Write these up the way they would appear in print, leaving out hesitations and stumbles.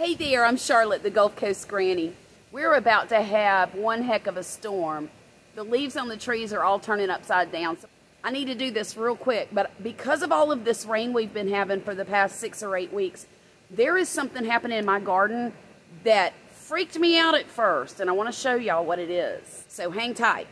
Hey there, I'm Charlotte, the Gulf Coast Granny. We're about to have one heck of a storm. The leaves on the trees are all turning upside down. So I need to do this real quick, but because of all of this rain we've been having for the past 6 or 8 weeks, there is something happening in my garden that freaked me out at first, and I want to show y'all what it is. So hang tight.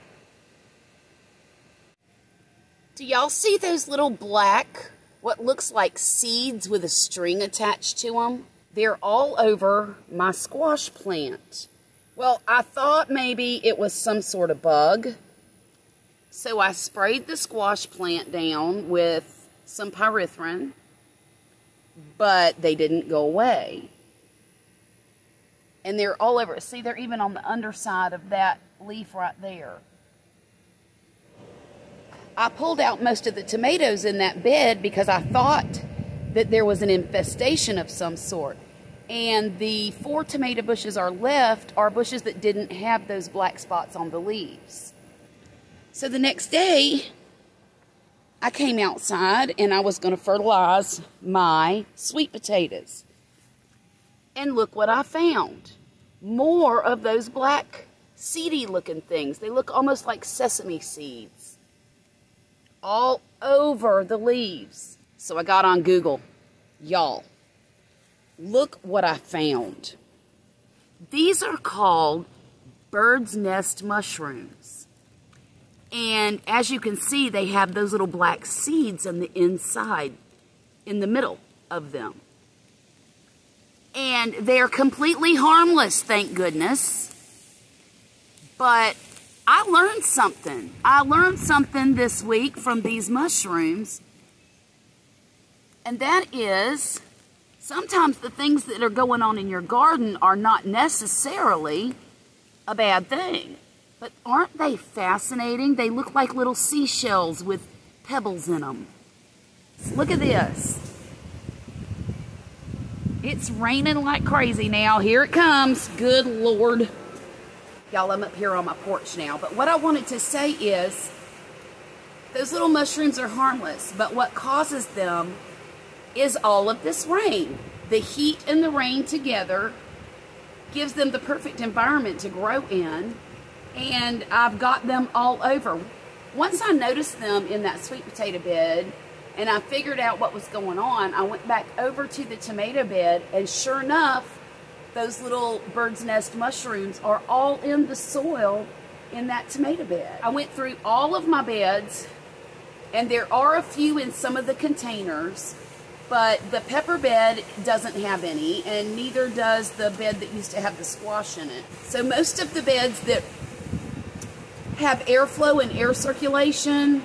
Do y'all see those little black, what looks like seeds with a string attached to them? They're all over my squash plant. Well, I thought maybe it was some sort of bug. So I sprayed the squash plant down with some pyrethrin, but they didn't go away. And they're all over. See, they're even on the underside of that leaf right there. I pulled out most of the tomatoes in that bed because I thought that there was an infestation of some sort. And the 4 tomato bushes are left are bushes that didn't have those black spots on the leaves. So the next day, I came outside and I was going to fertilize my sweet potatoes. And look what I found. More of those black seedy looking things. They look almost like sesame seeds. All over the leaves. So I got on Google. Y'all, look what I found. These are called bird's nest mushrooms. And as you can see, they have those little black seeds on the inside, in the middle of them. And they're completely harmless, thank goodness. But I learned something. I learned something this week from these mushrooms. And that is, sometimes the things that are going on in your garden are not necessarily a bad thing. But aren't they fascinating? They look like little seashells with pebbles in them. Look at this. It's raining like crazy now. Here it comes. Good Lord. Y'all, I'm up here on my porch now. But what I wanted to say is, those little mushrooms are harmless. But what causes them is all of this rain. The heat and the rain together gives them the perfect environment to grow in. And I've got them all over. Once I noticed them in that sweet potato bed and I figured out what was going on, I went back over to the tomato bed, and sure enough, those little bird's nest mushrooms are all in the soil in that tomato bed. I went through all of my beds, and there are a few in some of the containers, but the pepper bed doesn't have any, and neither does the bed that used to have the squash in it. So most of the beds that have airflow and air circulation,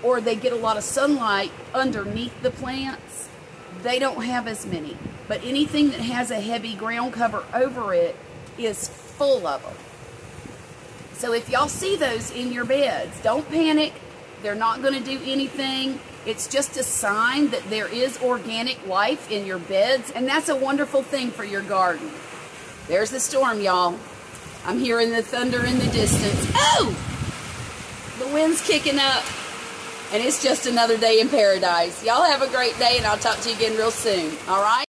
or they get a lot of sunlight underneath the plants, they don't have as many. But anything that has a heavy ground cover over it is full of them. So if y'all see those in your beds, don't panic. They're not going to do anything. It's just a sign that there is organic life in your beds, and that's a wonderful thing for your garden. There's the storm, y'all. I'm hearing the thunder in the distance. Oh! The wind's kicking up, and it's just another day in paradise. Y'all have a great day, and I'll talk to you again real soon, all right?